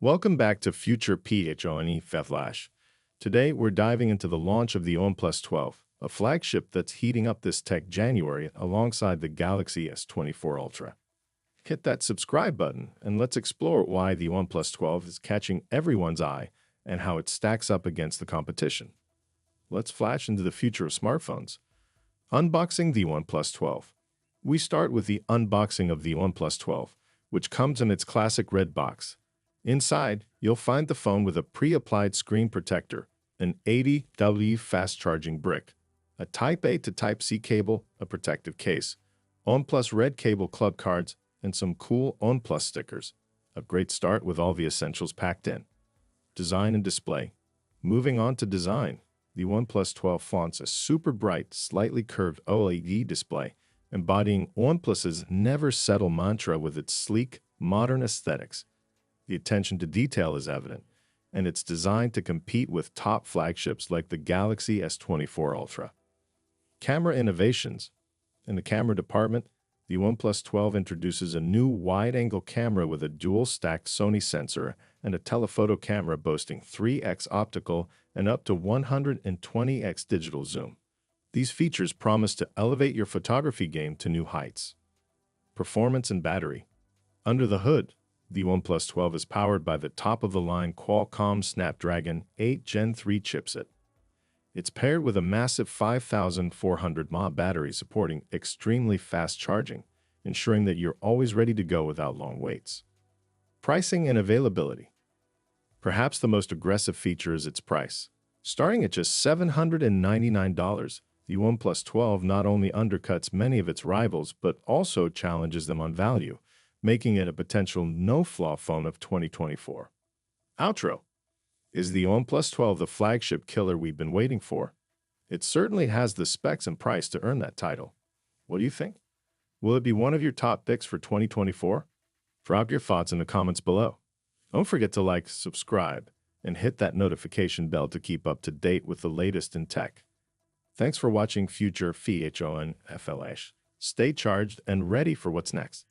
Welcome back to Future PHONE Flash. Today, we're diving into the launch of the OnePlus 12, a flagship that's heating up this tech January alongside the Galaxy S24 Ultra. Hit that subscribe button and let's explore why the OnePlus 12 is catching everyone's eye and how it stacks up against the competition. Let's flash into the future of smartphones. Unboxing the OnePlus 12. We start with the unboxing of the OnePlus 12, which comes in its classic red box. Inside, you'll find the phone with a pre-applied screen protector, an 80W fast-charging brick, a Type-A to Type-C cable, a protective case, OnePlus Red Cable Club cards, and some cool OnePlus stickers. A great start with all the essentials packed in. Design and display. Moving on to design, the OnePlus 12 flaunts a super bright, slightly curved OLED display, embodying OnePlus's never settle mantra with its sleek, modern aesthetics. The attention to detail is evident, and it's designed to compete with top flagships like the Galaxy S24 Ultra. Camera innovations. In the camera department, the OnePlus 12 introduces a new wide-angle camera with a dual-stacked Sony sensor and a telephoto camera boasting 3x optical and up to 120x digital zoom. These features promise to elevate your photography game to new heights. Performance and battery. Under the hood, the OnePlus 12 is powered by the top-of-the-line Qualcomm Snapdragon 8 Gen 3 chipset. It's paired with a massive 5,400 mAh battery supporting extremely fast charging, ensuring that you're always ready to go without long waits. Pricing and availability. Perhaps the most aggressive feature is its price. Starting at just $799, the OnePlus 12 not only undercuts many of its rivals but also challenges them on value, making it a potential no-flaw phone of 2024. Outro. Is the OnePlus 12 the flagship killer we've been waiting for? It certainly has the specs and price to earn that title. What do you think? Will it be one of your top picks for 2024? Drop your thoughts in the comments below. Don't forget to like, subscribe, and hit that notification bell to keep up to date with the latest in tech. Thanks for watching Future PHONE Flash. Stay charged and ready for what's next.